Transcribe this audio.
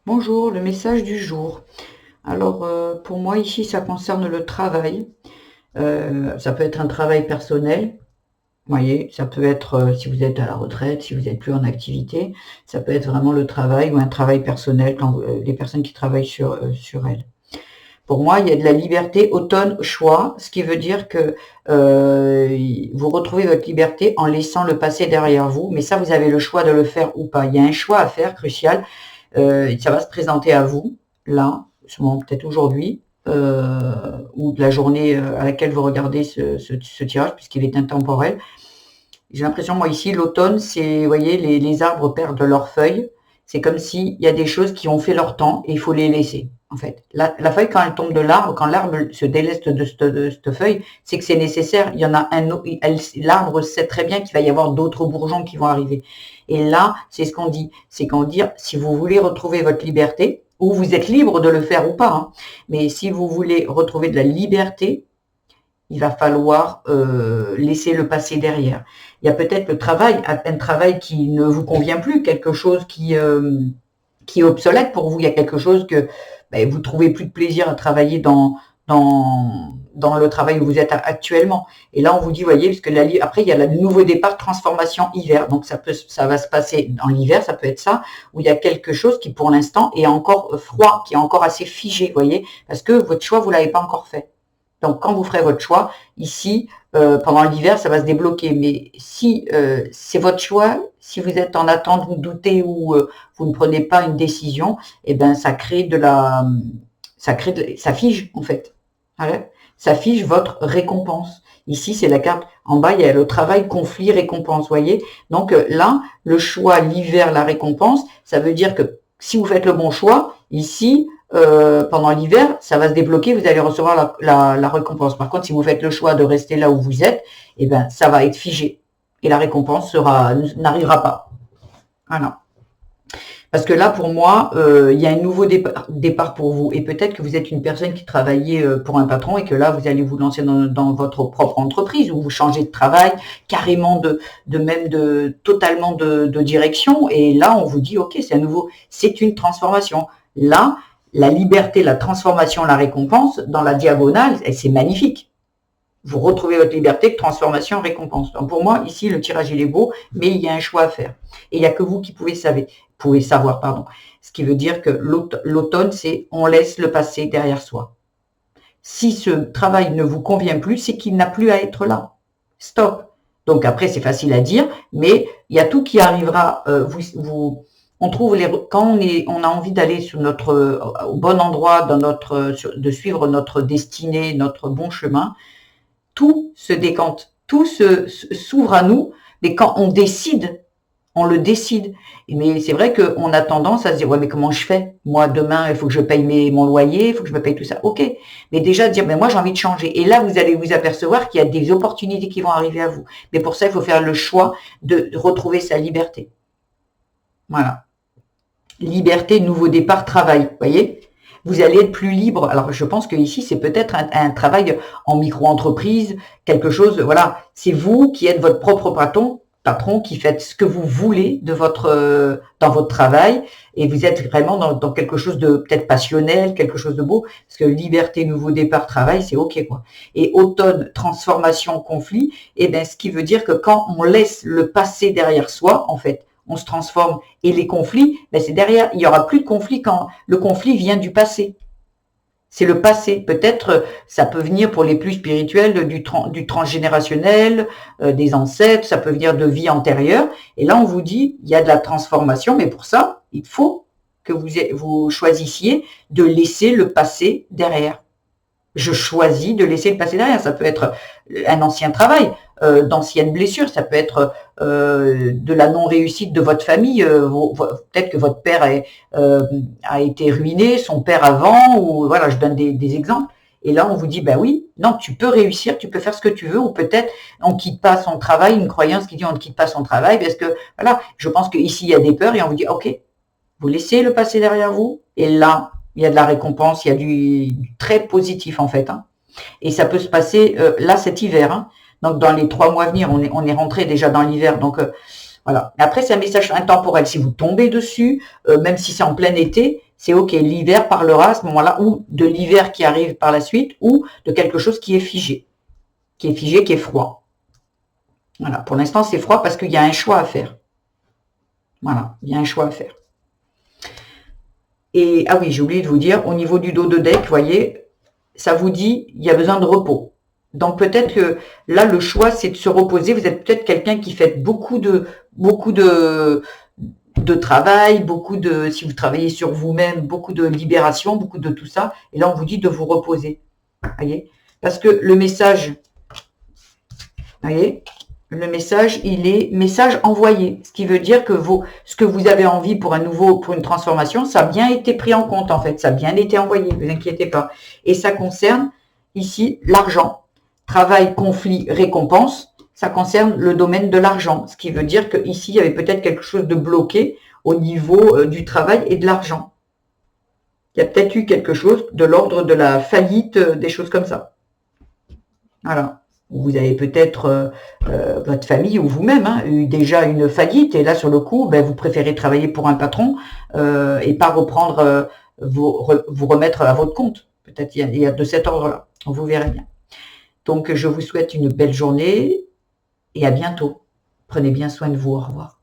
Bonjour, le message du jour. Alors, pour moi, ici, ça concerne le travail. Ça peut être un travail personnel, vous voyez, ça peut être si vous êtes à la retraite, si vous n'êtes plus en activité, ça peut être vraiment le travail ou un travail personnel quand les personnes qui travaillent sur elles. Pour moi, il y a de la liberté autonome choix, ce qui veut dire que vous retrouvez votre liberté en laissant le passé derrière vous, mais ça, vous avez le choix de le faire ou pas. Il y a un choix à faire crucial. Ça va se présenter à vous, là, sûrement peut-être aujourd'hui, ou de la journée à laquelle vous regardez ce tirage, puisqu'il est intemporel. J'ai l'impression, moi ici, l'automne, c'est, vous voyez, les arbres perdent leurs feuilles. C'est comme s'il y a des choses qui ont fait leur temps et il faut les laisser, en fait. La feuille, quand elle tombe de l'arbre, quand l'arbre se déleste de cette feuille, c'est que c'est nécessaire. Il y en a un autre, l'arbre sait très bien qu'il va y avoir d'autres bourgeons qui vont arriver. Et là, c'est ce qu'on dit. C'est qu'on dit, si vous voulez retrouver votre liberté, ou vous êtes libre de le faire ou pas, hein, mais si vous voulez retrouver de la liberté, il va falloir laisser le passé derrière. Il y a peut-être le travail, un travail qui ne vous convient plus, quelque chose qui est obsolète pour vous. Il y a quelque chose que vous trouvez plus de plaisir à travailler dans le travail où vous êtes actuellement. Et là, on vous dit, voyez, parce que après, il y a le nouveau départ, transformation hiver. Donc, ça va se passer dans l'hiver, ça peut être ça, où il y a quelque chose qui, pour l'instant, est encore froid, qui est encore assez figé, voyez, parce que votre choix, vous l'avez pas encore fait. Donc, quand vous ferez votre choix, ici, pendant l'hiver, ça va se débloquer. Mais si c'est votre choix, si vous êtes en attente, vous doutez ou vous ne prenez pas une décision, eh ben, ça fige en fait. Voilà. Ça fige votre récompense. Ici, c'est la carte. En bas, il y a le travail, conflit, récompense. Voyez. Donc là, le choix, l'hiver, la récompense, ça veut dire que si vous faites le bon choix, ici, pendant l'hiver, ça va se débloquer, vous allez recevoir la récompense. Par contre, si vous faites le choix de rester là où vous êtes, eh ben, ça va être figé. Et la récompense n'arrivera pas. Voilà. Parce que là, pour moi, il y a un nouveau départ pour vous. Et peut-être que vous êtes une personne qui travaillait pour un patron et que là, vous allez vous lancer dans votre propre entreprise ou vous changez de travail, carrément totalement de direction. Et là, on vous dit, OK, c'est un nouveau, c'est une transformation. Là, la liberté, la transformation, la récompense, dans la diagonale, c'est magnifique. Vous retrouvez votre liberté, transformation, récompense. Donc pour moi, ici, le tirage, il est beau, mais il y a un choix à faire. Et il n'y a que vous qui pouvez savoir, pardon. Ce qui veut dire que l'automne, c'est on laisse le passé derrière soi. Si ce travail ne vous convient plus, c'est qu'il n'a plus à être là. Stop. Donc après, c'est facile à dire, mais il y a tout qui arrivera. On trouve quand on a envie d'aller sur au bon endroit, de suivre notre destinée, notre bon chemin, tout se décante, tout s'ouvre à nous, mais quand on le décide. Mais c'est vrai qu'on a tendance à se dire, ouais, mais comment je fais? Moi, demain, il faut que je paye mon loyer, il faut que je me paye tout ça. OK. Mais déjà, dire, mais moi, j'ai envie de changer. Et là, vous allez vous apercevoir qu'il y a des opportunités qui vont arriver à vous. Mais pour ça, il faut faire le choix de retrouver sa liberté. Voilà. Liberté, nouveau départ, travail. Vous voyez? Vous allez être plus libre. Alors, je pense que ici, c'est peut-être un travail en micro-entreprise, quelque chose, voilà. C'est vous qui êtes votre propre patron qui faites ce que vous voulez dans votre travail et vous êtes vraiment dans quelque chose de peut-être passionnel, quelque chose de beau, parce que liberté, nouveau départ, travail, c'est OK, quoi. Et automne, transformation, conflit, eh ben, ce qui veut dire que quand on laisse le passé derrière soi, en fait, on se transforme. Et les conflits, ben c'est derrière. Il n'y aura plus de conflit quand le conflit vient du passé. C'est le passé. Peut-être ça peut venir pour les plus spirituels du transgénérationnel, des ancêtres, ça peut venir de vie antérieure. Et là, on vous dit, il y a de la transformation, mais pour ça, il faut que vous choisissiez de laisser le passé derrière. Je choisis de laisser le passé derrière. Ça peut être un ancien travail, d'anciennes blessures, ça peut être de la non-réussite de votre famille. Peut-être que votre père a été ruiné, son père avant, ou voilà, je donne des exemples. Et là, on vous dit, ben oui, non, tu peux réussir, tu peux faire ce que tu veux, ou peut-être on quitte pas son travail, une croyance qui dit on ne quitte pas son travail, parce que voilà, je pense qu'ici il y a des peurs et on vous dit, ok, vous laissez le passé derrière vous, et là, il y a de la récompense, il y a du très positif en fait. Hein. Et ça peut se passer là cet hiver. Hein. Donc dans les 3 mois à venir, on est rentré déjà dans l'hiver. Donc voilà. Après, c'est un message intemporel. Si vous tombez dessus, même si c'est en plein été, c'est ok. L'hiver parlera à ce moment-là, ou de l'hiver qui arrive par la suite, ou de quelque chose qui est figé, qui est froid. Voilà, pour l'instant c'est froid parce qu'il y a un choix à faire. Voilà, il y a un choix à faire. Et, ah oui, j'ai oublié de vous dire, au niveau du dos de deck, vous voyez, ça vous dit, il y a besoin de repos. Donc peut-être que là, le choix, c'est de se reposer. Vous êtes peut-être quelqu'un qui fait beaucoup de travail, si vous travaillez sur vous-même, beaucoup de libération, beaucoup de tout ça. Et là, on vous dit de vous reposer. Voyez, parce que le message, voyez, le message, il est message envoyé. Ce qui veut dire que ce que vous avez envie pour une transformation, ça a bien été pris en compte, en fait. Ça a bien été envoyé, ne vous inquiétez pas. Et ça concerne, ici, l'argent. Travail, conflit, récompense. Ça concerne le domaine de l'argent. Ce qui veut dire qu'ici, il y avait peut-être quelque chose de bloqué au niveau du travail et de l'argent. Il y a peut-être eu quelque chose de l'ordre de la faillite, des choses comme ça. Voilà. Vous avez peut-être votre famille ou vous-même eu déjà une faillite et là sur le coup vous préférez travailler pour un patron et pas reprendre vous remettre à votre compte. Peut-être il y a de cet ordre-là. Vous verrez bien. Donc je vous souhaite une belle journée et à bientôt. Prenez bien soin de vous. Au revoir.